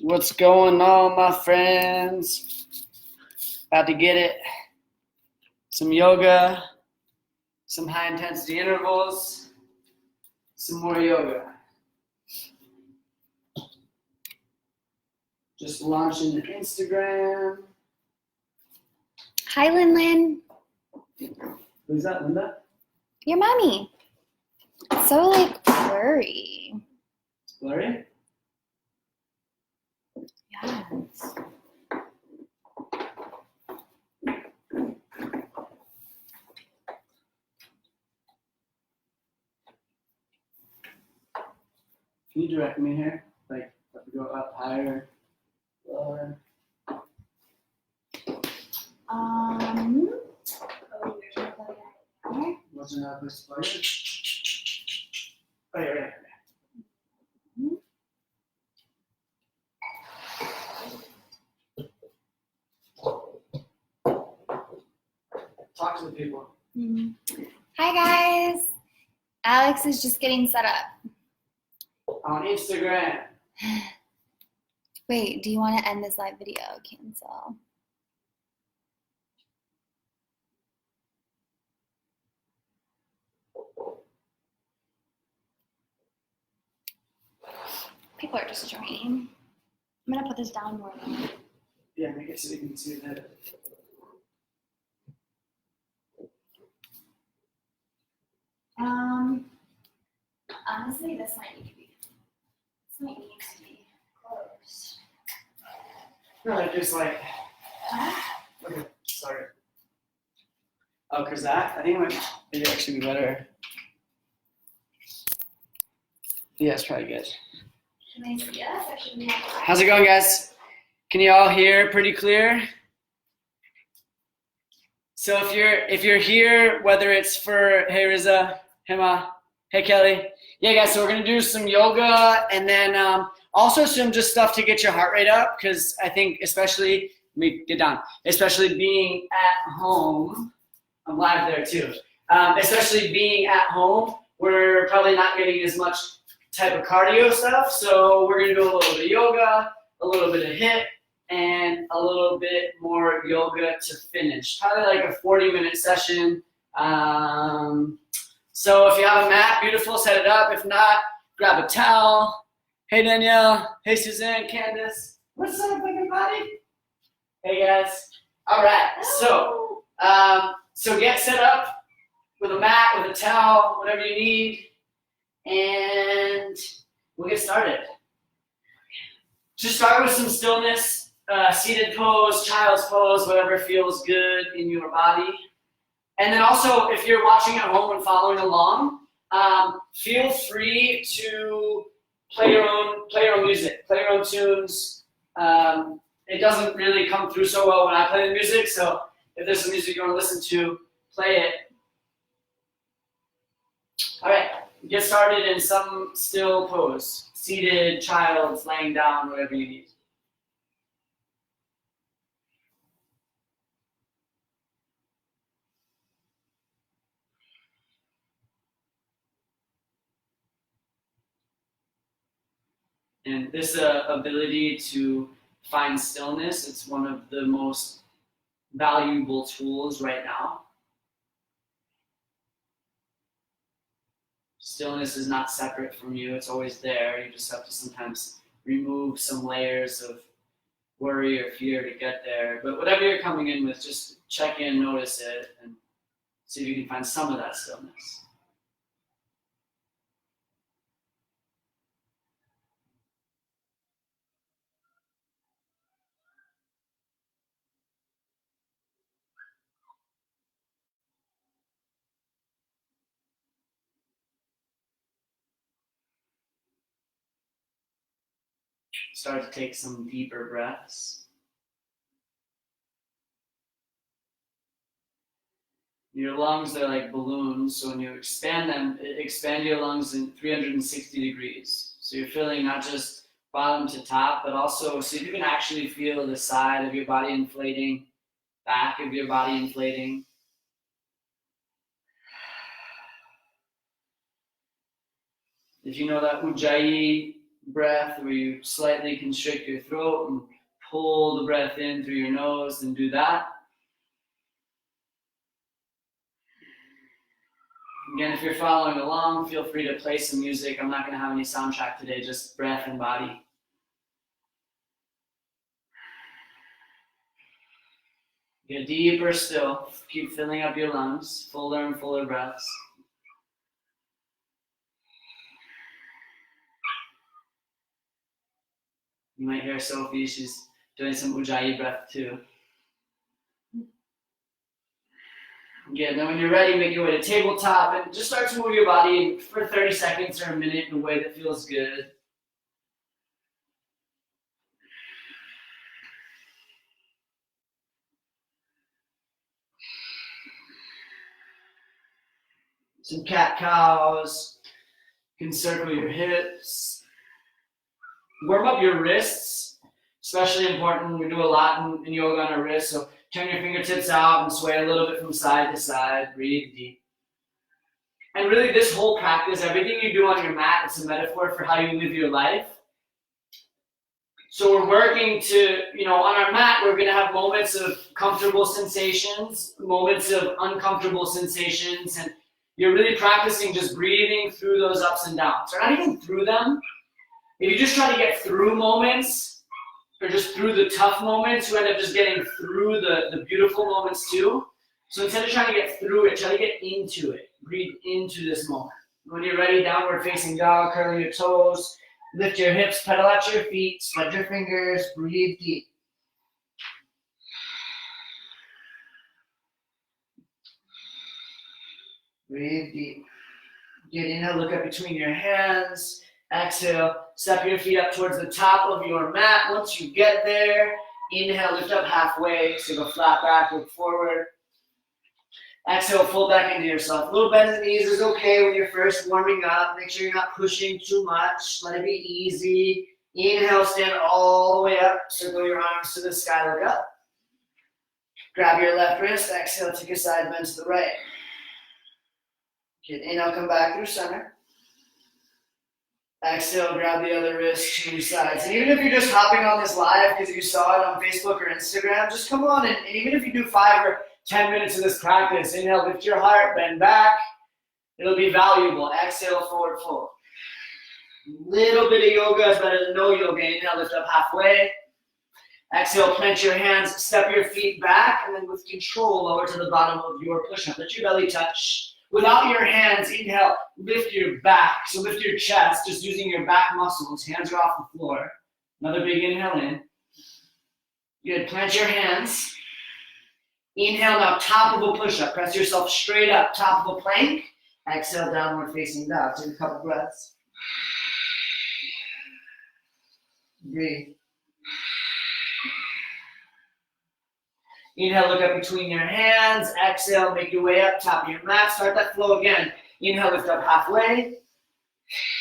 What's going on, my friends? About to get it. Some yoga, some high intensity intervals, some more yoga. Just launching the Instagram. Hi, Lin. Who's that, Linda? Your mommy. It's so blurry. It's blurry? Yes. Can you direct me here? Have to go up higher, lower. What's another place to plug it? Oh, yeah, right. Talk to the people. Hi, guys. Alex is just getting set up. On Instagram. Wait, do you want to end this live video? Cancel. People are just joining. I'm going to put this down more though. Yeah, make it so you can see that. Honestly, this might need to be closed. No, just like, okay, sorry. Oh, cause that, I think it might maybe actually be better. Yeah, it's probably good. Can they see us? Or should we have... How's it going, guys? Can you all hear pretty clear? So if you're here, whether it's for, hey Riza, hey Ma, hey Kelly. Yeah, guys, so we're gonna do some yoga and then also some just stuff to get your heart rate up, because I think especially, let me get down, especially being at home, I'm live there too. Especially being at home, we're probably not getting as much type of cardio stuff, so we're gonna do a little bit of yoga, a little bit of HIIT, and a little bit more yoga to finish. Probably like a 40-minute session. So if you have a mat, beautiful, set it up. If not, grab a towel. Hey Danielle, hey Suzanne, Candace. What's up, everybody? Hey guys. All right, so get set up with a mat, with a towel, whatever you need, and we'll get started. Just start with some stillness. Seated pose, child's pose, whatever feels good in your body. And then also, if you're watching at home and following along, feel free to play your own music, play your own tunes. It doesn't really come through so well when I play the music, so if there's some music you want to listen to, play it. All right, get started in some still pose. Seated, child's, laying down, whatever you need. And this ability to find stillness, it's one of the most valuable tools right now. Stillness is not separate from you, it's always there. You just have to sometimes remove some layers of worry or fear to get there. But whatever you're coming in with, just check in, notice it, and see if you can find some of that stillness. Start to take some deeper breaths. Your lungs are like balloons, so when you expand them, expand your lungs in 360 degrees. So you're feeling not just bottom to top, but also see if you can actually feel the side of your body inflating, back of your body inflating. If you know that Ujjayi breath where you slightly constrict your throat and pull the breath in through your nose, and do that. Again, if you're following along, feel free to play some music. I'm not going to have any soundtrack today, just breath and body. Get deeper still. Keep filling up your lungs, fuller and fuller breaths. You might hear Sophie, she's doing some Ujjayi breath too. Again, then when you're ready, make your way to tabletop and just start to move your body for 30 seconds or a minute in a way that feels good. Some cat-cows. You can circle your hips. Warm up your wrists, especially important. We do a lot in yoga on our wrists, so turn your fingertips out and sway a little bit from side to side. Breathe deep. And really, this whole practice, everything you do on your mat, it's a metaphor for how you live your life. So we're working to, on our mat, we're going to have moments of comfortable sensations, moments of uncomfortable sensations, and you're really practicing just breathing through those ups and downs, or not even through them. If you just try to get through moments, or just through the tough moments, you end up just getting through the beautiful moments too. So instead of trying to get through it, try to get into it. Breathe into this moment. When you're ready, downward facing dog, curl your toes, lift your hips, pedal out your feet, spread your fingers, breathe deep. Breathe deep. Good, inhale, look up between your hands. Exhale, step your feet up towards the top of your mat. Once you get there, inhale, lift up halfway. So go flat back, look forward. Exhale, fold back into yourself. A little bend in the knees is okay when you're first warming up. Make sure you're not pushing too much. Let it be easy. Inhale, stand all the way up. Circle your arms to the sky, look up. Grab your left wrist. Exhale, take a side bend to the right. Good, inhale, come back through center. Exhale, grab the other wrist, change sides. And even if you're just hopping on this live because you saw it on Facebook or Instagram, just come on and even if you do 5 or 10 minutes of this practice, inhale, lift your heart, bend back. It'll be valuable. Exhale, forward fold. Little bit of yoga is better than no yoga. Inhale, lift up halfway. Exhale, plant your hands, step your feet back, and then with control, lower to the bottom of your push-up. Let your belly touch. Without your hands, inhale, lift your back. So lift your chest, just using your back muscles. Hands are off the floor. Another big inhale in. Good, plant your hands. Inhale now, top of a push-up. Press yourself straight up, top of a plank. Exhale, downward facing dog. Take a couple breaths. Breathe. Inhale, look up between your hands. Exhale, make your way up, top of your mat. Start that flow again. Inhale, lift up halfway.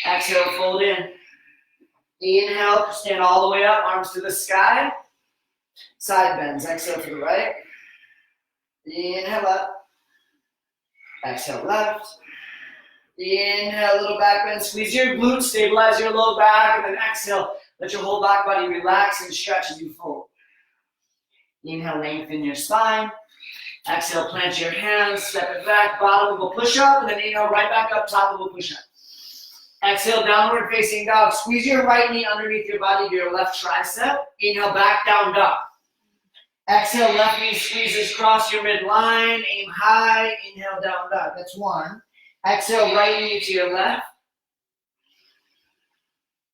Exhale, fold in. Inhale, stand all the way up, arms to the sky. Side bends. Exhale to the right. Inhale up. Exhale left. Inhale, little back bend. Squeeze your glutes, stabilize your low back, and then exhale. Let your whole back body relax and stretch as you fold. Inhale, lengthen your spine. Exhale, plant your hands, step it back, bottom of a push-up, and then inhale, right back up, top of a push-up. Exhale, downward facing dog. Squeeze your right knee underneath your body to your left tricep. Inhale, back down dog. Exhale, left knee squeezes across your midline. Aim high. Inhale, down dog. That's one. Exhale, right knee to your left.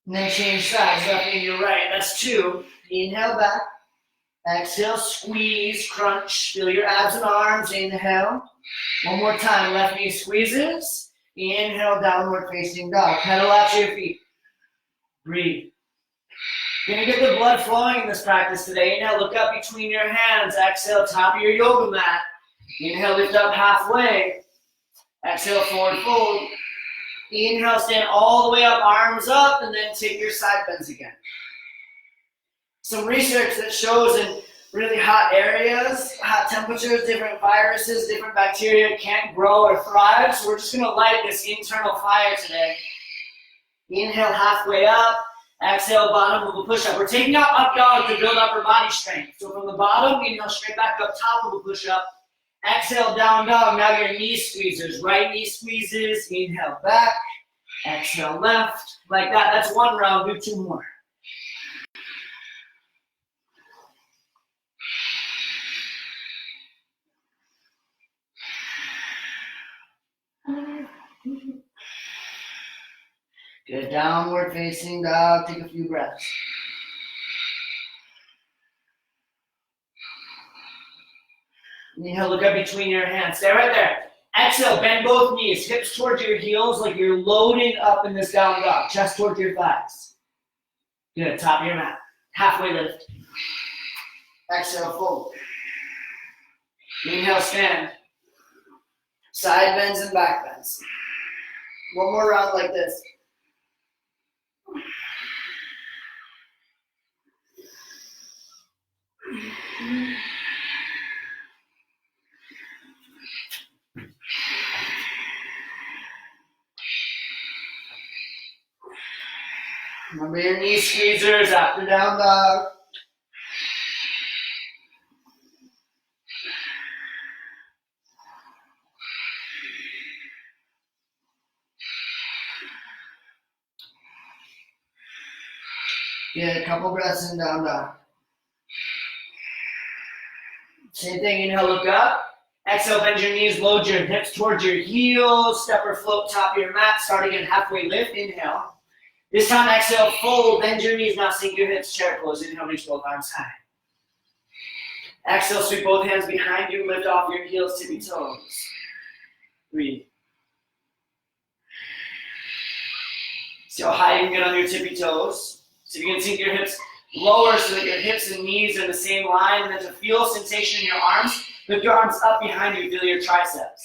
And then change sides, left knee to your right. That's two. Inhale, back. Exhale, squeeze, crunch. Feel your abs and arms. Inhale. One more time. Left knee squeezes. Inhale, downward facing dog. Pedal out to your feet. Breathe. You're going to get the blood flowing in this practice today. Inhale, look up between your hands. Exhale, top of your yoga mat. Inhale, lift up halfway. Exhale, forward fold. Inhale, stand all the way up, arms up, and then take your side bends again. Some research that shows in really hot areas, hot temperatures, different viruses, different bacteria can't grow or thrive. So we're just going to light this internal fire today. Inhale, halfway up. Exhale, bottom of a push-up. We're taking out up dog to build upper body strength. So from the bottom, inhale straight back up top of a push-up. Exhale, down dog. Now your knee squeezers. Right knee squeezes. Inhale back. Exhale left. Like that. That's one round. Do two more. Good. Downward facing dog. Take a few breaths. Inhale, look up between your hands. Stay right there. Exhale, bend both knees. Hips towards your heels like you're loading up in this down dog. Chest towards your thighs. Good. Top of your mat. Halfway lift. Exhale, fold. Inhale, stand. Side bends and back bends. One more round like this. Remember your knee squeezers after down dog. Good, a couple breaths in down dog. Same thing, inhale, look up. Exhale, bend your knees, load your hips towards your heels. Step or float top of your mat. Start again, halfway lift, inhale. This time, exhale, fold, bend your knees, now sink your hips, chair pose. Inhale, reach both arms high. Exhale, sweep both hands behind you, lift off your heels, tippy toes. Breathe. See how high you can get on your tippy toes. So you can sink your hips lower so that your hips and knees are in the same line, and then to feel sensation in your arms, lift your arms up behind you, feel your triceps.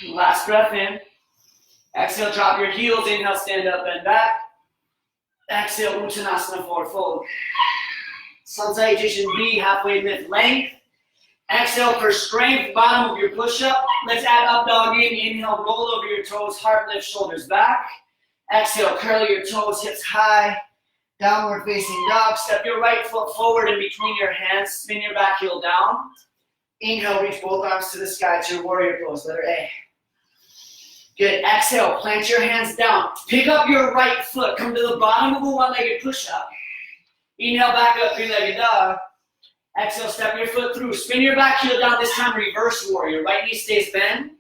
Last breath in. Exhale, drop your heels. Inhale, stand up, bend back. Exhale, Uttanasana, forward fold. Sun Salutation B, halfway lift, length. Exhale for strength, bottom of your push-up. Let's add up dog in. Inhale, roll over your toes, heart lift, shoulders back. Exhale, curl your toes, hips high. Downward facing dog. Step your right foot forward in between your hands. Spin your back heel down. Inhale, reach both arms to the sky to your warrior pose, letter A. Good. Exhale, plant your hands down. Pick up your right foot. Come to the bottom of a one-legged push-up. Inhale, back up, three-legged dog. Exhale, step your foot through. Spin your back heel down, this time reverse warrior. Right knee stays bent.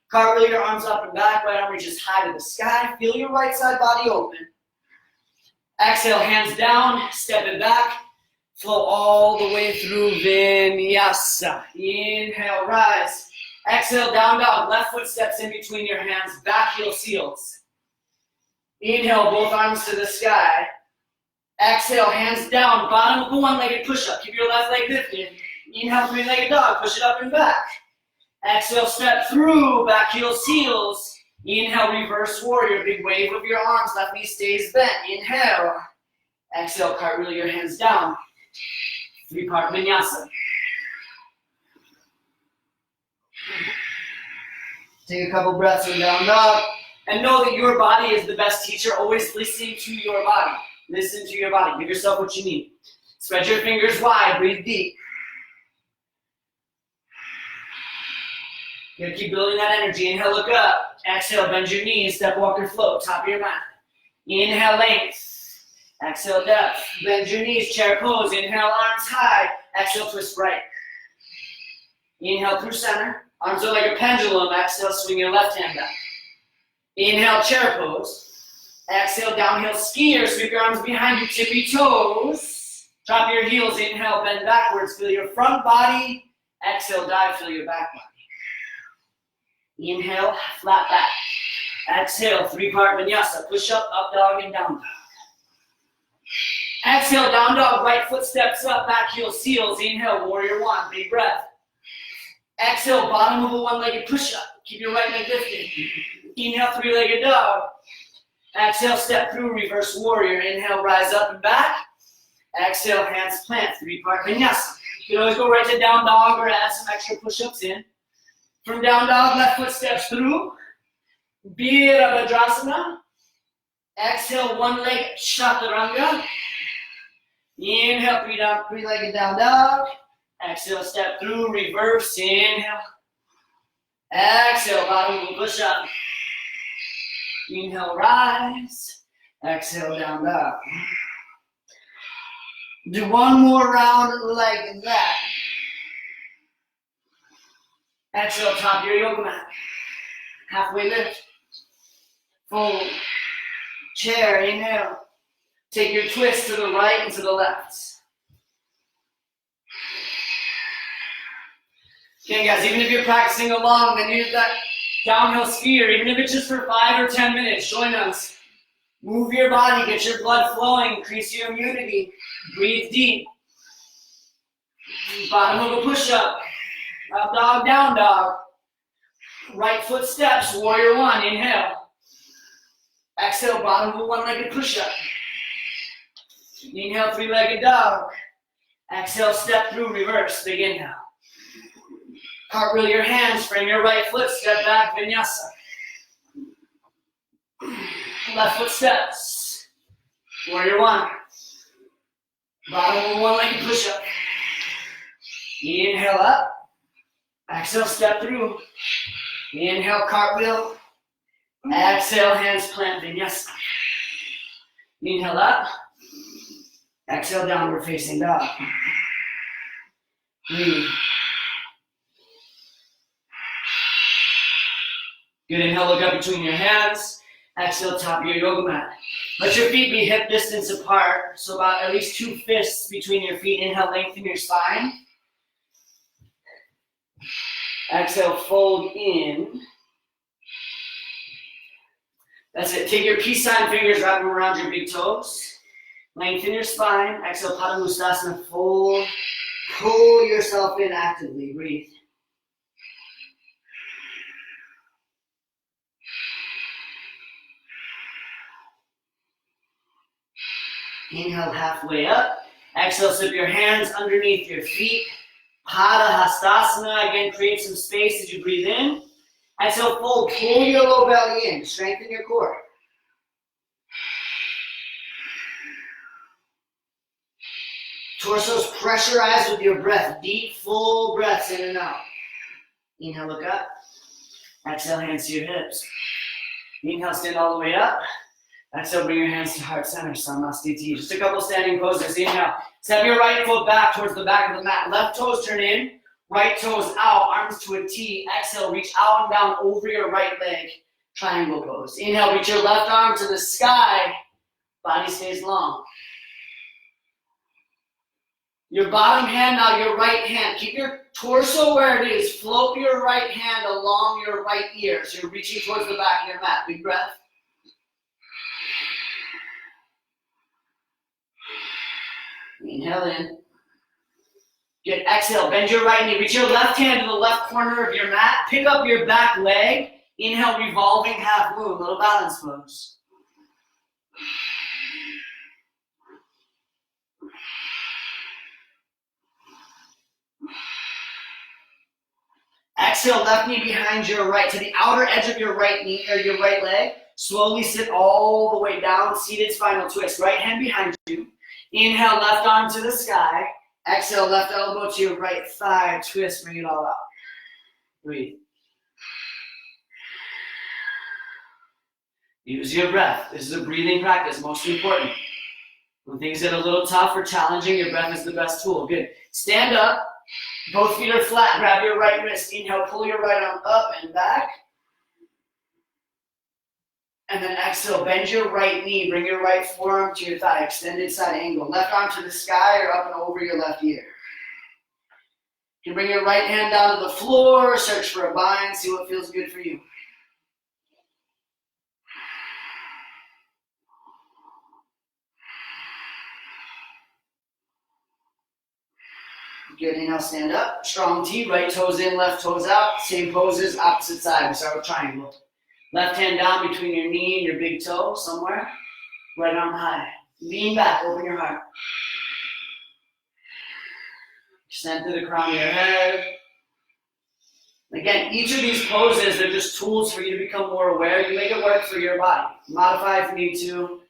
Cartwheel your arms up and back. Right arm reaches high to the sky. Feel your right side body open. Exhale, hands down, step it back. Flow all the way through Vinyasa. Inhale, rise. Exhale, down dog. Left foot steps in between your hands. Back heel seals. Inhale, both arms to the sky. Exhale, hands down. Bottom of a one-legged push-up. Keep your left leg lifted. Inhale, three-legged dog. Push it up and back. Exhale, step through. Back heel seals. Inhale, reverse warrior. Big wave of your arms. Left knee stays bent. Inhale. Exhale, cartwheel your hands down. Three-part vinyasa. Take a couple breaths in down dog. And know that your body is the best teacher. Always listen to your body. Listen to your body. Give yourself what you need. Spread your fingers wide. Breathe deep. You're gonna keep building that energy. Inhale, look up. Exhale, bend your knees. Step, walk, or float. Top of your mat. Inhale, length. Exhale, depth. Bend your knees. Chair pose. Inhale, arms high. Exhale, twist right. Inhale through center. Arms are like a pendulum. Exhale, swing your left hand back. Inhale, chair pose. Exhale, downhill skier. Sweep your arms behind you, tippy toes. Drop your heels. Inhale, bend backwards. Feel your front body. Exhale, dive. Feel your back body. Inhale, flat back. Exhale, three-part vinyasa. Push up, up dog, and down dog. Exhale, down dog. Right foot steps up. Back heel seals. Inhale, warrior one. Big breath. Exhale, bottom of a one-legged push-up. Keep your right leg lifted. Inhale, three-legged dog. Exhale, step through, reverse warrior. Inhale, rise up and back. Exhale, hands plant, three-part vinyasa. You can always go right to down dog or add some extra push-ups in. From down dog, left foot steps through. Virabhadrasana. Exhale, one leg chaturanga. Inhale, three-legged down dog. Exhale, step through, reverse, inhale. Exhale, bottom push up. Inhale, rise. Exhale, down dog. Do one more round like that. Exhale, top your yoga mat. Halfway lift. Fold. Chair, inhale. Take your twist to the right and to the left. Okay, guys, even if you're practicing along, then use that downhill skier, even if it's just for 5 or 10 minutes, join us. Move your body, get your blood flowing, increase your immunity. Breathe deep. Bottom of a push-up. Up dog, down dog. Right foot steps, warrior one, inhale. Exhale, bottom of a one-legged push-up. Inhale, three-legged dog. Exhale, step through, reverse, big inhale. Cartwheel your hands, frame your right foot, step back, vinyasa. Left foot steps. Warrior one. Bottom of one-legged push-up. Inhale up. Exhale, step through. Inhale, cartwheel. Exhale, hands plant, vinyasa. Inhale up. Exhale, downward facing dog. Breathe. Good, inhale, look up between your hands. Exhale, top of your yoga mat. Let your feet be hip distance apart, so about at least 2 fists between your feet. Inhale, lengthen your spine. Exhale, fold in. That's it. Take your peace sign fingers, wrap them around your big toes. Lengthen your spine. Exhale, Padangusthasana, fold. Pull yourself in actively. Breathe. Inhale, halfway up. Exhale, slip your hands underneath your feet. Padahastasana. Again, create some space as you breathe in. Exhale, fold. Pull your low belly in. Strengthen your core. Torso's pressurized with your breath. Deep, full breaths in and out. Inhale, look up. Exhale, hands to your hips. Inhale, stand all the way up. Exhale, bring your hands to heart center, Samastiti. Just a couple standing poses. Inhale. Step your right foot back towards the back of the mat. Left toes turn in. Right toes out. Arms to a T. Exhale, reach out and down over your right leg. Triangle pose. Inhale, reach your left arm to the sky. Body stays long. Your bottom hand, now your right hand. Keep your torso where it is. Float your right hand along your right ear. So you're reaching towards the back of your mat. Big breath. Inhale in. Good. Exhale. Bend your right knee. Reach your left hand to the left corner of your mat. Pick up your back leg. Inhale, revolving half moon. Little balance pose. Exhale, left knee behind your right, to the outer edge of your right knee or your right leg. Slowly sit all the way down, seated spinal twist. Right hand behind you. Inhale, left arm to the sky. Exhale, left elbow to your right thigh. Twist, bring it all out. Breathe. Use your breath. This is a breathing practice, most important. When things get a little tough or challenging, your breath is the best tool. Good. Stand up. Both feet are flat. Grab your right wrist. Inhale, pull your right arm up and back. And then exhale, bend your right knee. Bring your right forearm to your thigh. Extended side angle. Left arm to the sky or up and over your left ear. You can bring your right hand down to the floor. Search for a bind. See what feels good for you. Good, inhale, stand up. Strong T, right toes in, left toes out. Same poses, opposite side. We start with triangle. Left hand down between your knee and your big toe, somewhere. Right arm high. Lean back, open your heart. Extend to the crown of your head. Again, each of these poses, they're just tools for you to become more aware. You make it work for your body. Modify if you need to.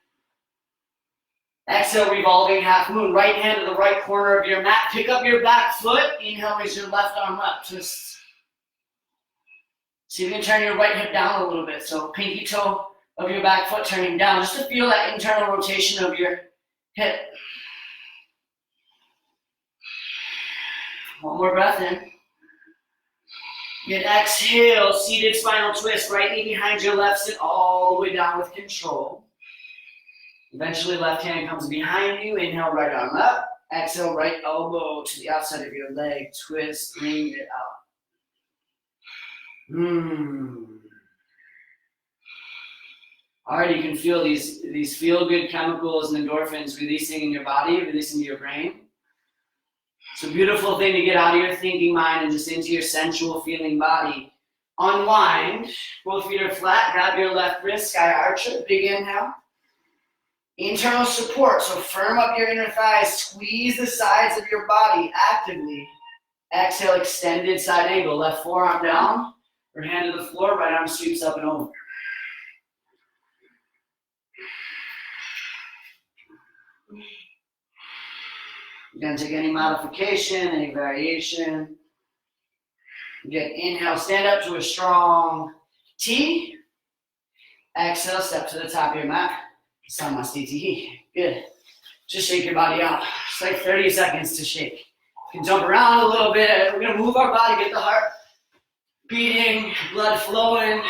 Exhale, revolving half moon. Right hand to the right corner of your mat. Pick up your back foot. Inhale, raise your left arm up. Just see if you can turn your right hip down a little bit. So pinky toe of your back foot turning down, just to feel that internal rotation of your hip. One more breath in. Good, exhale, seated spinal twist. Right knee behind your left, sit all the way down with control. Eventually, left hand comes behind you. Inhale, right arm up. Exhale, right elbow to the outside of your leg. Twist, bring it out. All right, you can feel these feel-good chemicals and endorphins releasing in your body, releasing to your brain. It's a beautiful thing to get out of your thinking mind and just into your sensual feeling body. Unwind, both feet are flat, grab your left wrist, sky archer, big inhale. Internal support, so firm up your inner thighs, squeeze the sides of your body actively. Exhale, extended side angle, left forearm down, or hand to the floor, right arm sweeps up and over. Again, take any modification, any variation. Good, inhale, stand up to a strong T. Exhale, step to the top of your mat. Samastiti. Good. Just shake your body out. It's like 30 seconds to shake. You can jump around a little bit. We're gonna move our body, get the heart beating, blood flowing.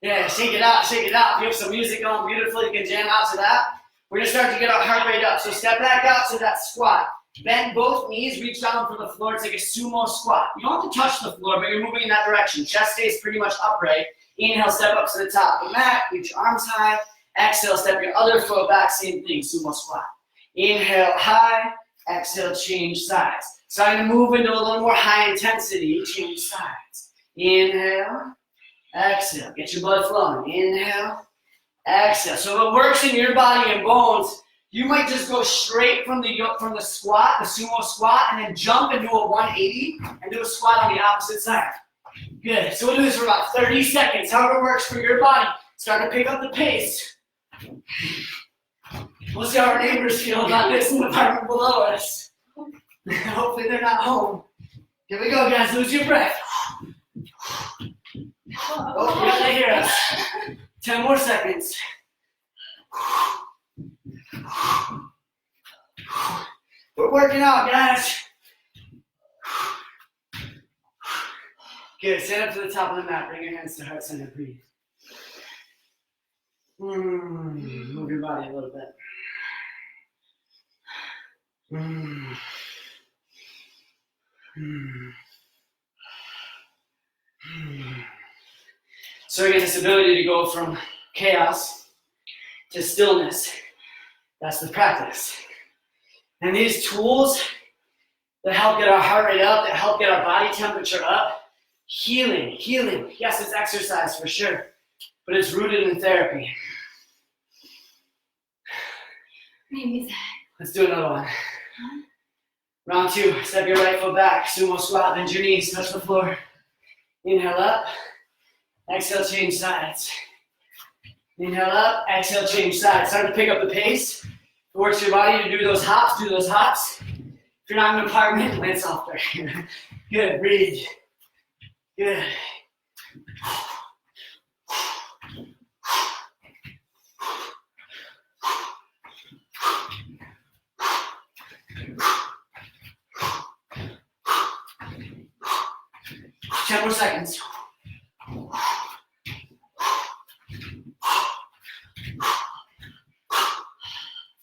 Yeah, shake it out, shake it out. If you have some music on, beautiful, you can jam out to that. We're gonna start to get our heart rate up. So step back out to that squat. Bend both knees, reach down for the floor. It's like a sumo squat. You don't have to touch the floor, but you're moving in that direction. Chest stays pretty much upright. Inhale, step up to the top of the mat, reach your arms high. Exhale, step your other foot back, same thing, sumo squat. Inhale, high. Exhale, change sides. Starting to move into a little more high intensity, change sides. Inhale, exhale, get your blood flowing. Inhale, exhale. So if it works in your body and bones, you might just go straight from the squat, the sumo squat, and then jump and do a 180 and do a squat on the opposite side. Good. So we'll do this for about 30 seconds, however it works for your body. Start to pick up the pace. We'll see how our neighbors feel about this in the apartment below us. Hopefully they're not home. Here we go, guys. Lose your breath. Oh, you gotta hear us. 10 more seconds. We're working out, guys. Good. Stand up to the top of the mat. Bring your hands to heart center. Breathe. Move your body a little bit. So we get this ability to go from chaos to stillness. That's the practice. And these tools that help get our heart rate up, that help get our body temperature up, healing. Yes, it's exercise for sure, but it's rooted in therapy. Let's do another one. Round 2, step your right foot back, sumo squat, bend your knees, touch the floor. Inhale up, exhale, change sides. Inhale up, exhale, change sides. Start to pick up the pace. It works your body to do those hops, do those hops. If you're not in an apartment, land softer. Good, breathe. Good. Ten more seconds.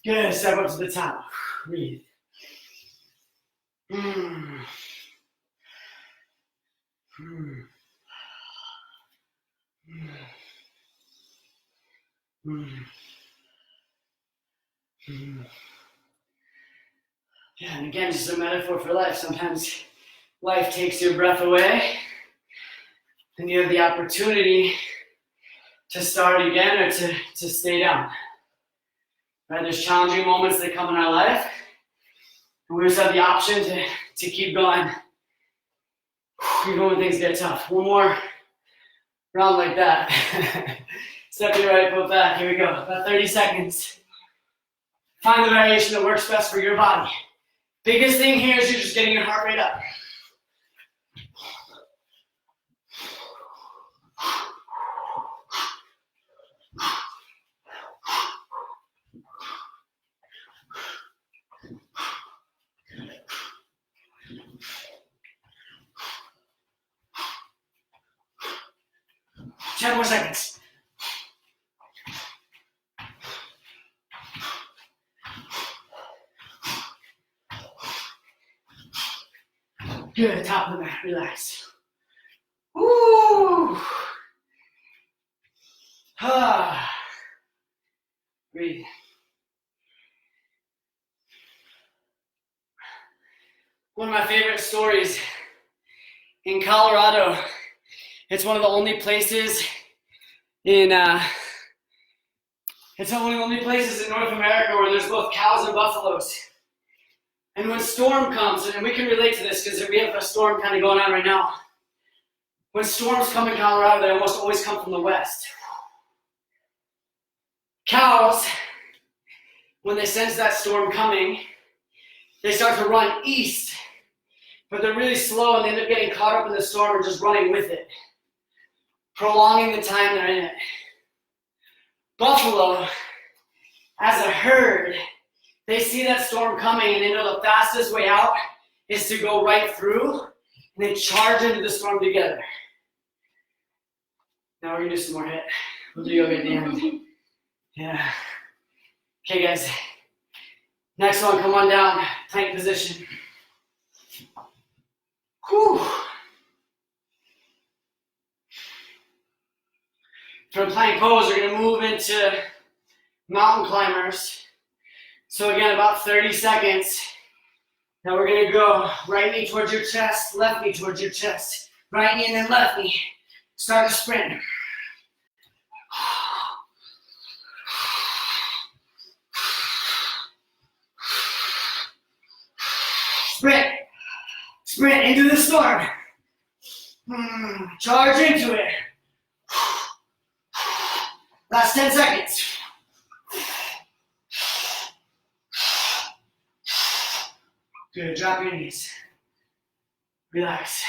Good, step up to the top. Breathe. Yeah, and again, just a metaphor for life. Sometimes life takes your breath away, and you have the opportunity to start again or to stay down. Right? There's challenging moments that come in our life, and we just have the option to keep going. Even when things get tough. One more round like that. Step your right foot back. Here we go. About 30 seconds. Find the variation that works best for your body. Biggest thing here is you're just getting your heart rate up. Ten more seconds. Good, top of the mat, relax. Woo! Ah. Breathe. One of my favorite stories in Colorado. It's one of the only places in it's one of the only places in North America where there's both cows and buffaloes. And when storm comes, and we can relate to this because we have a storm kind of going on right now. When storms come in Colorado, they almost always come from the west. Cows, when they sense that storm coming, they start to run east, but they're really slow and they end up getting caught up in the storm and just running with it, prolonging the time they're in it. Buffalo, as a herd, they see that storm coming and they know the fastest way out is to go right through and they charge into the storm together. Now we're gonna do some more HIIT. We'll do yoga at the end. Yeah. Okay, guys. Next one, come on down, plank position. Whew. From plank pose, we're gonna move into mountain climbers. So again, about 30 seconds. Now we're gonna go right knee towards your chest, left knee towards your chest. Right knee and then left knee. Start to sprint. Sprint. Sprint into the storm. Charge into it. Last 10 seconds. Good, drop your knees. Relax.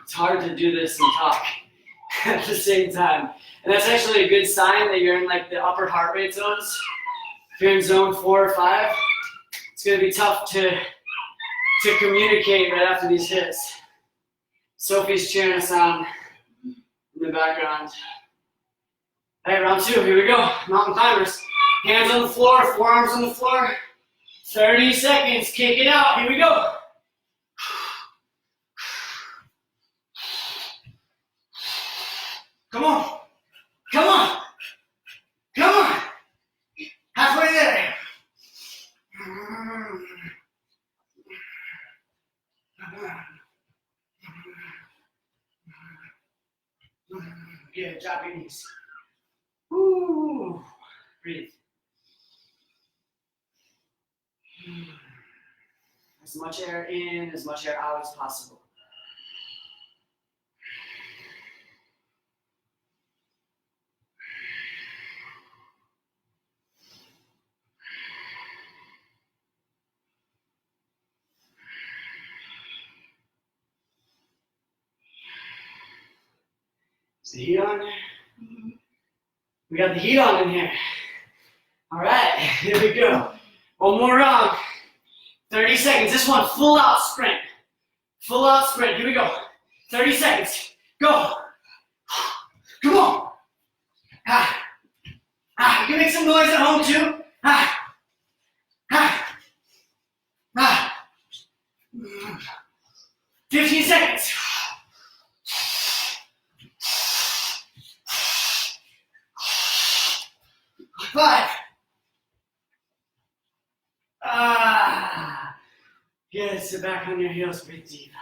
It's hard to do this and talk at the same time. And that's actually a good sign that you're in like the upper heart rate zones. If you're in zone 4 or 5, it's gonna be tough to communicate right after these hits. Sophie's cheering us on in the background. All right, round 2, here we go. Mountain climbers. Hands on the floor, forearms on the floor. 30 seconds, kick it out, here we go. Come on, come on, come on. Halfway there. Good, drop your knees. Woo. Breathe. As much air in, as much air out as possible. Is the heat on? We got the heat on in here. All right, here we go. One more round. 30 seconds. This one, full out sprint. Full out sprint. Here we go. 30 seconds. Go. Come on. You can make some noise at home too. 15 seconds. 5. Good, sit back on your heels, breathe deep.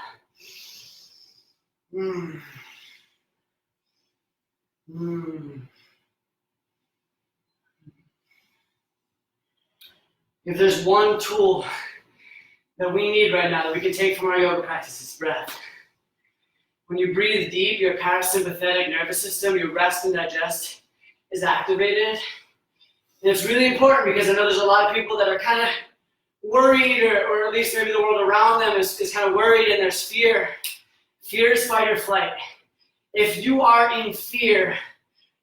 If there's one tool that we need right now that we can take from our yoga practice, it's breath. When you breathe deep, your parasympathetic nervous system, your rest and digest, is activated. And it's really important because I know there's a lot of people that are kind of worried, or at least maybe the world around them is kind of worried, and there's fear. Fear is fight or flight. If you are in fear,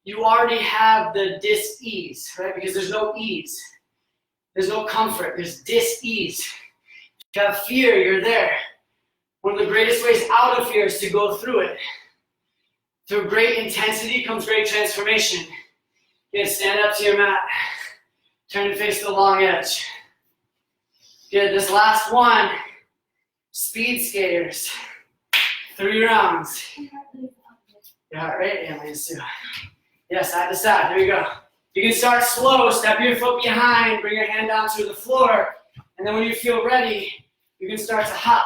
you already have the dis-ease, right? Because there's no ease. There's no comfort. There's dis-ease. If you have fear, you're there. One of the greatest ways out of fear is to go through it. Through great intensity comes great transformation. Good, stand up to your mat. Turn and face the long edge. Good, this last one, speed skaters. 3 rounds. Your heart rate? Yeah, mine too. Yeah, side to side, there you go. You can start slow, step your foot behind, bring your hand down to the floor, and then when you feel ready, you can start to hop.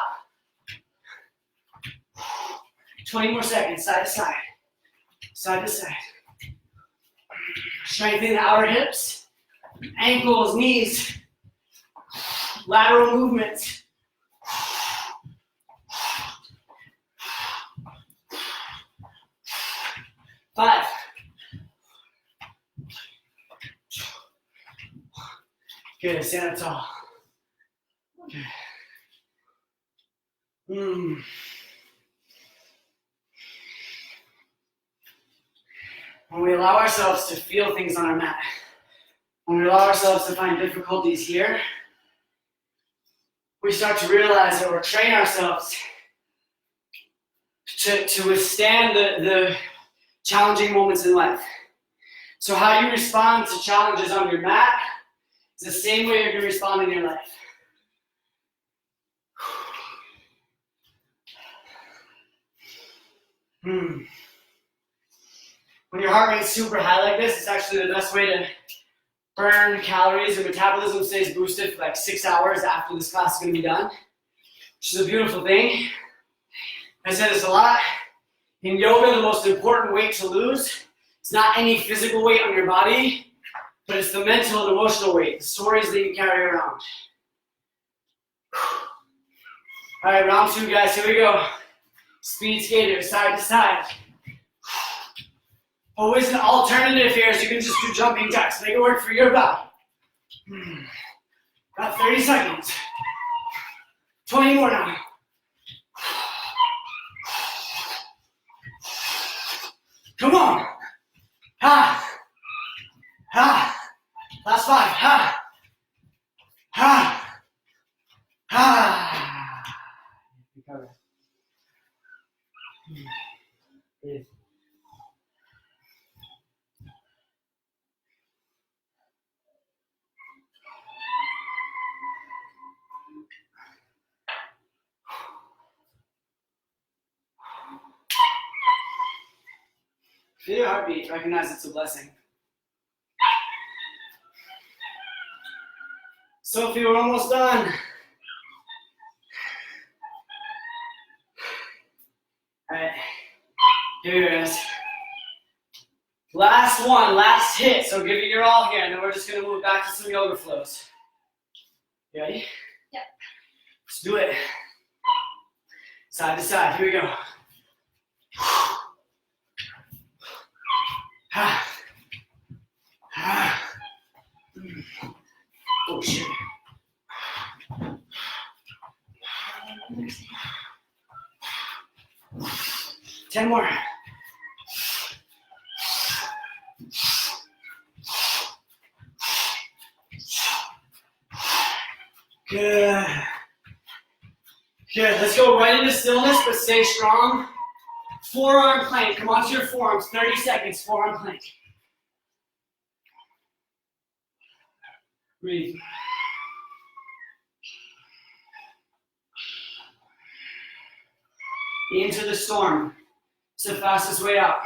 20 more seconds, side to side. Side to side. Strengthen the outer hips, ankles, knees, lateral movements. Five. Good, stand up tall. Okay. When we allow ourselves to feel things on our mat, when we allow ourselves to find difficulties here, we start to realize that we're training ourselves to withstand the challenging moments in life. So how you respond to challenges on your mat is the same way you're going to respond in your life. When your heart rate's super high like this, it's actually the best way to burn calories. Your metabolism stays boosted for like 6 hours after this class is going to be done, which is a beautiful thing. I said this a lot. In yoga, the most important weight to lose is not any physical weight on your body, but it's the mental and emotional weight, the stories that you carry around. All right, round 2, guys. Here we go. Speed skaters, side to side. Always an alternative here is you can just do jumping jacks. Make it work for your body. About 30 seconds. 20 more now. Come on. Ha. Ha. Last 5. Ha. Ha. Ha. Recover. Breathe. Feel your heartbeat. Recognize it's a blessing. Sophie, we're almost done. All right. Here it is. Last one, last hit. So give it your all here, and then we're just going to move back to some yoga flows. You ready? Yep. Let's do it. Side to side. Here we go. Ha. Ha. Oh, shit. Ten more. Good. Good. Let's go right into stillness, but stay strong. Forearm plank. Come onto your forearms. 30 seconds. Forearm plank. Breathe. Into the storm. It's the fastest way out.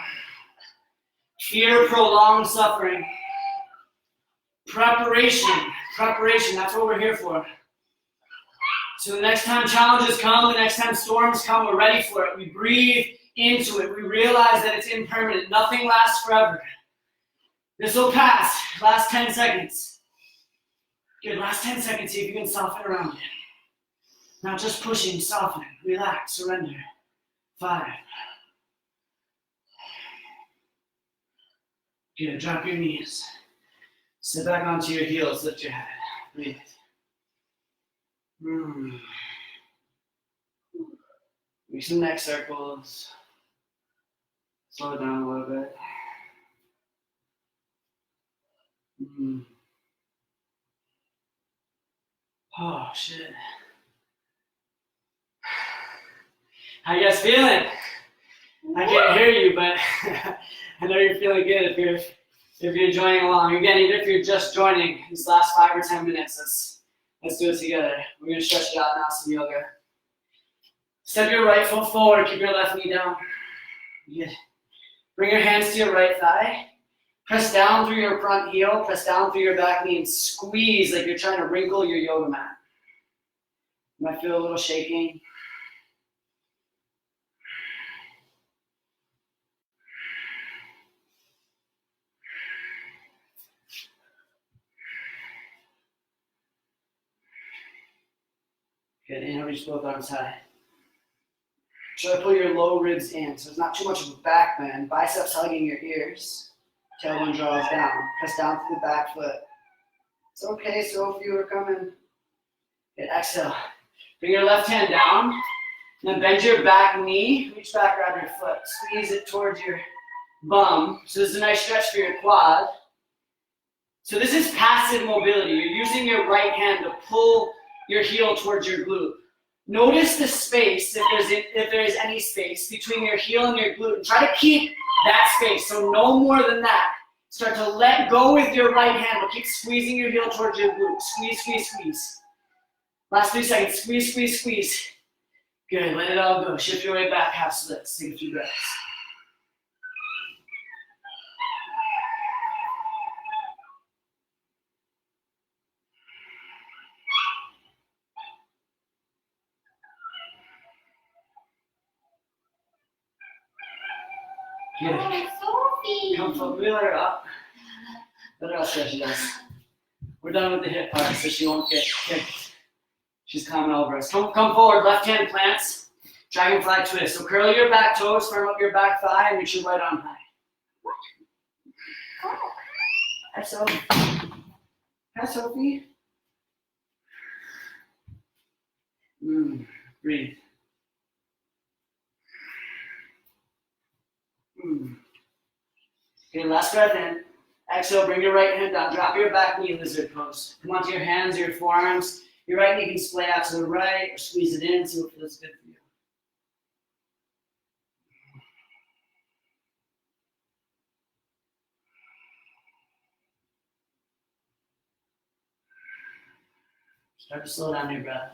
Fear, prolonged suffering. Preparation. Preparation. That's what we're here for. So the next time challenges come, the next time storms come, we're ready for it. We breathe into it. We realize that it's impermanent. Nothing lasts forever. This will pass. Last 10 seconds. Good, last 10 seconds, see if you can soften around it. Not just pushing, soften, relax, surrender. 5. Good, drop your knees. Sit back onto your heels, lift your head. Breathe. Make some neck circles. Slow it down a little bit. Oh, shit. How you guys feeling? I can't hear you, but I know you're feeling good if you're joining along. Again, even if you're just joining these last 5 or 10 minutes, let's do it together. We're gonna stretch it out now, some yoga. Step your right foot forward, keep your left knee down. Good. Bring your hands to your right thigh. Press down through your front heel, press down through your back knee, and squeeze like you're trying to wrinkle your yoga mat. You might feel a little shaking. Good, inhale, reach both arms high. Try to pull your low ribs in, so it's not too much of a back bend. Biceps hugging your ears. Tailbone draws down. Press down through the back foot. It's okay, so few are coming. Good, exhale. Bring your left hand down. Then bend your back knee. Reach back, grab your foot. Squeeze it towards your bum. So this is a nice stretch for your quad. So this is passive mobility. You're using your right hand to pull your heel towards your glute. Notice the space, if there is any space between your heel and your glute. And try to keep that space, so no more than that. Start to let go with your right hand, but keep squeezing your heel towards your glute. Squeeze, squeeze, squeeze. Last 3 seconds, squeeze, squeeze, squeeze. Good, let it all go. Shift your way back, half splits. Take a few breaths. Good. Oh, Sophie. Come forward, wheel her up. Let her out stretch, you guys. We're done with the hip part, so she won't get kicked. She's coming over us. Come forward, left hand plants. Dragonfly twist. So curl your back toes, firm up your back thigh, and reach your right arm high. Hi, Sophie. Hi, Sophie. Breathe. Okay, last breath in. Exhale, bring your right hand down. Drop your back knee, lizard pose. Come onto your hands or your forearms. Your right knee can splay out to the right or squeeze it in, see what feels good for you. Start to slow down your breath.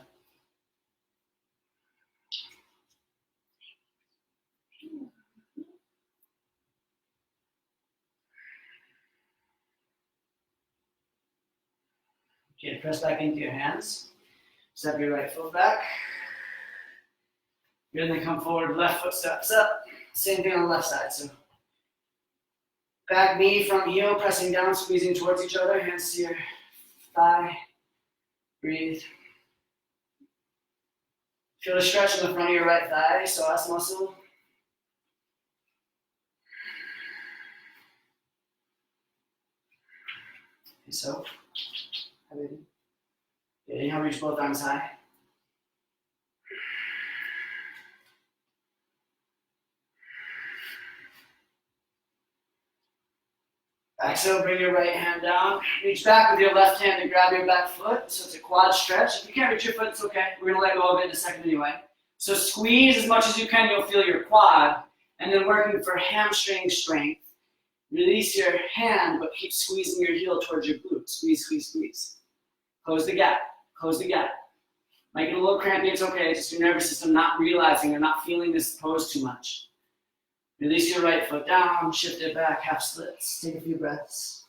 Okay, press back into your hands. Step your right foot back. You're gonna come forward, left foot steps up. Same thing on the left side. So back knee, front heel, pressing down, squeezing towards each other. Hands to your thigh. Breathe. Feel a stretch in the front of your right thigh, psoas muscle. Okay, so. Inhale, reach both arms high. Exhale, bring your right hand down. Reach back with your left hand to grab your back foot. So it's a quad stretch. If you can't reach your foot, it's okay. We're gonna let go of it in a second anyway. So squeeze as much as you can, you'll feel your quad. And then working for hamstring strength. Release your hand, but keep squeezing your heel towards your glute. Squeeze, squeeze, squeeze. Close the gap, close the gap. Might get a little crampy, it's okay. It's just your nervous system not realizing or not feeling this pose too much. Release your right foot down, shift it back, half splits. Take a few breaths.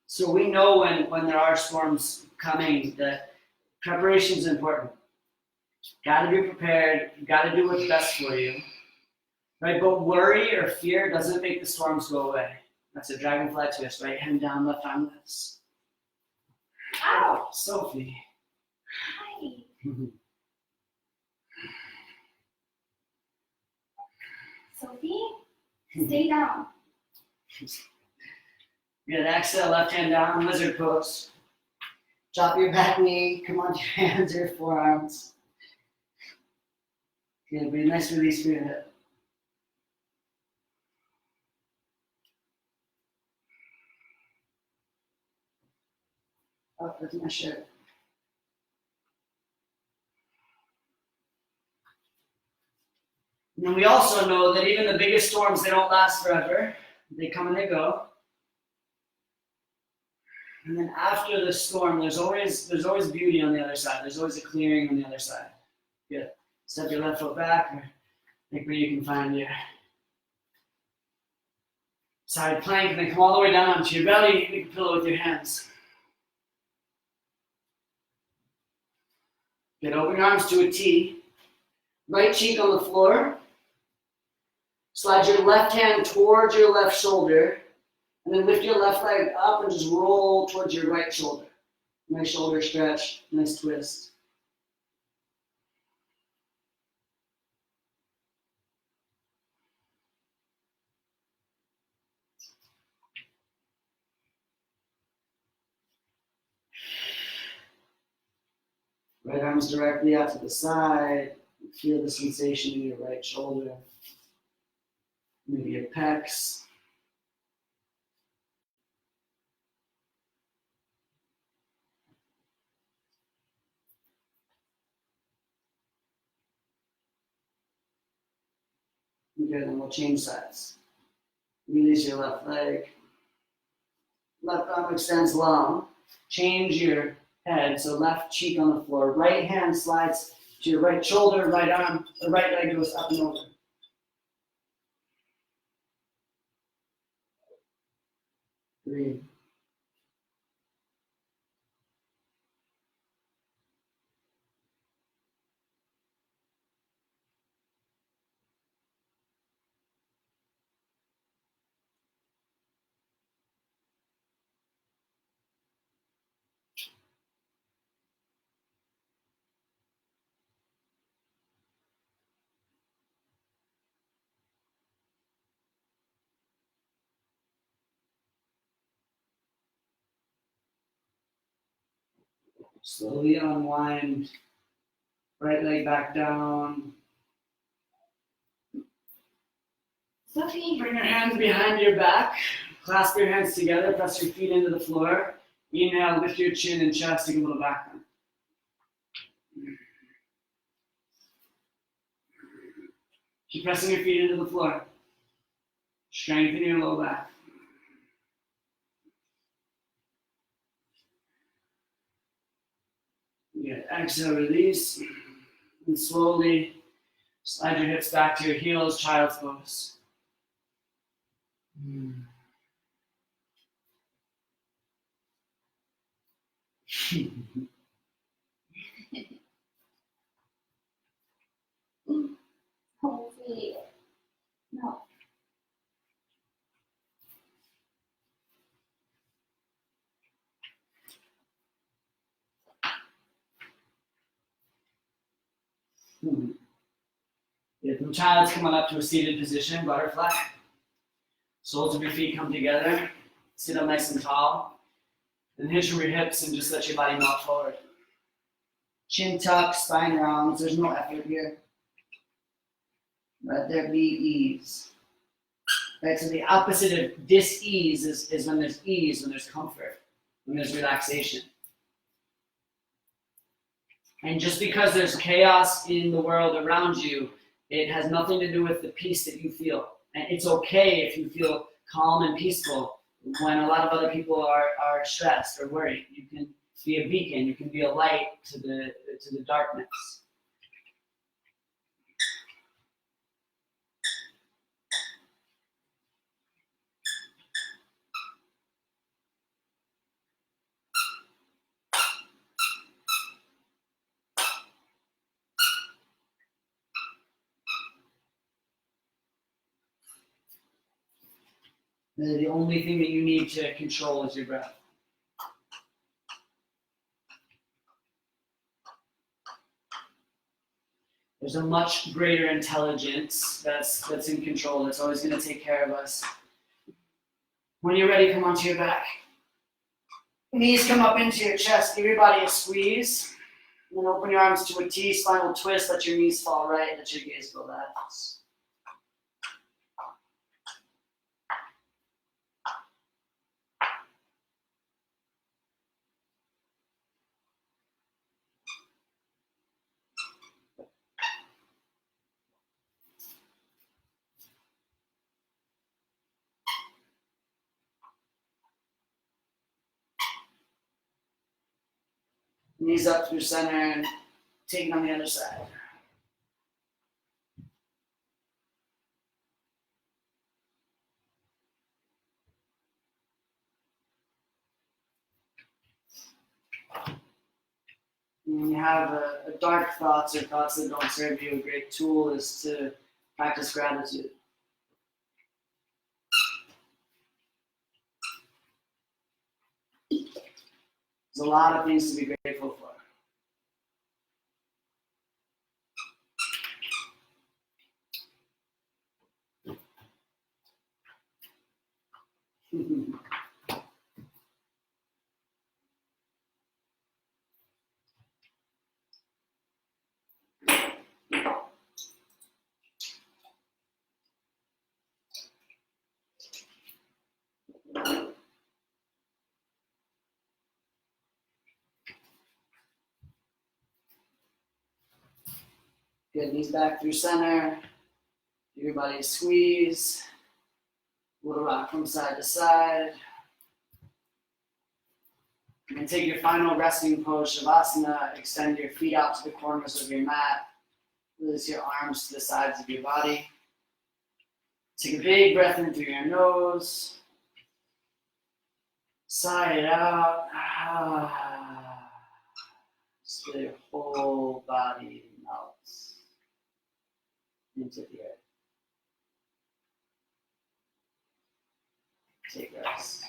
So we know when there are storms coming that Preparation is important. Got to be prepared. You got to do what's best for you. Right? But worry or fear doesn't make the storms go away. That's a dragonfly twist. Right hand down, left arm lifts. Ow! Sophie. Hi. Sophie, stay down. Good. Exhale, left hand down, lizard pose. Drop your back knee. Come onto your hands or your forearms. Good. Breathe. Nice release for your hip. Oh, that's my shirt. And we also know that even the biggest storms, they don't last forever. They come and they go. And then after the storm, there's always beauty on the other side. There's always a clearing on the other side. Good. Step your left foot back, or think where you can find your side plank, and then come all the way down onto your belly. You can pillow with your hands. Good. Open your arms to a T. Right cheek on the floor. Slide your left hand towards your left shoulder, and then lift your left leg up and just roll towards your right shoulder. Nice shoulder stretch, nice twist. Right arms directly out to the side. Feel the sensation in your right shoulder. Maybe your pecs. Okay, then we'll change sides. Release your left leg. Left arm extends long. Change your head, so left cheek on the floor. Right hand slides to your right shoulder, right arm, the right leg goes up and over. Breathe. Slowly unwind. Right leg back down. Sophie. Bring your hands behind your back. Clasp your hands together. Press your feet into the floor. Inhale, lift your chin and chest. Take a little back bend. Keep pressing your feet into the floor. Strengthen your low back. Good. Exhale, release. And slowly slide your hips back to your heels, child's pose. Sophie. No. Good. From child's, come on up to a seated position, butterfly. Soles of your feet come together. Sit up nice and tall. Then hitch your hips and just let your body melt forward. Chin tuck, spine rounds. There's no effort here. Let there be ease. Right, so the opposite of dis-ease is when there's ease, when there's comfort, when there's relaxation. And just because there's chaos in the world around you, it has nothing to do with the peace that you feel. And it's okay if you feel calm and peaceful when a lot of other people are stressed or worried. You can be a beacon, you can be a light to the darkness. The only thing that you need to control is your breath. There's a much greater intelligence that's in control, that's always going to take care of us. When you're ready, come onto your back. Knees come up into your chest. Give your body a squeeze. And then open your arms to a T, spinal twist. Let your knees fall right. Let your gaze go left. Knees up through center and taking on the other side. When you have dark thoughts or thoughts that don't serve you, a great tool is to practice gratitude. There's a lot of things to be grateful for. Good, knees back through center. Give your body a squeeze. Little rock from side to side. And take your final resting pose, Shavasana. Extend your feet out to the corners of your mat. Release your arms to the sides of your body. Take a big breath in through your nose. Sigh it out. Just feel your whole body melts into the earth. Take rest.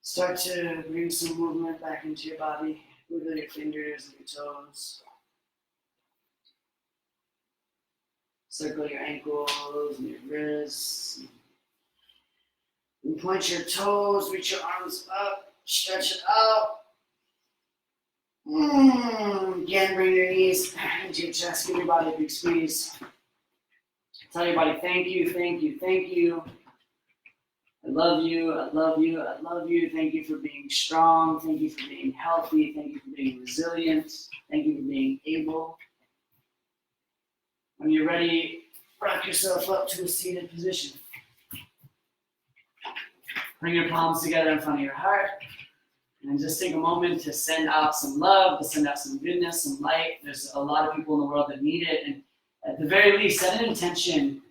Start to bring some movement back into your body. Wiggle your fingers and your toes. Circle your ankles and your wrists. And point your toes, reach your arms up, stretch it out. Again, bring your knees into your chest, give your body a big squeeze. Tell your body, thank you, thank you, thank you. I love you, I love you, I love you. Thank you for being strong. Thank you for being healthy. Thank you for being resilient. Thank you for being able. When you're ready, rock yourself up to a seated position. Bring your palms together in front of your heart. And just take a moment to send out some love, to send out some goodness, some light. There's a lot of people in the world that need it. And at the very least, set an intention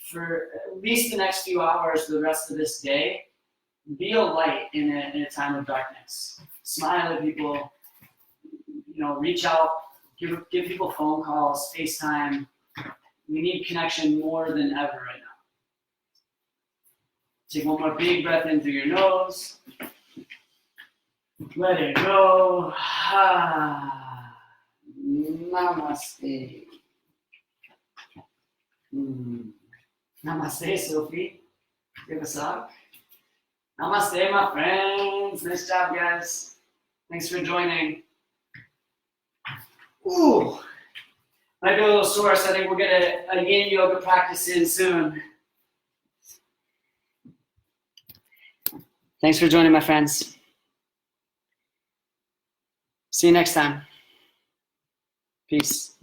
for at least the next few hours, the rest of this day. Be a light in a time of darkness. Smile at people, reach out, give people phone calls, FaceTime. We need connection more than ever right now. Take one more big breath in through your nose. Let it go. Namaste. Namaste, Sophie. Give us up. Namaste, my friends. Nice job, guys. Thanks for joining. Ooh. Might be a little sore, so I think we'll get a yin yoga practice in soon. Thanks for joining, my friends. See you next time. Peace.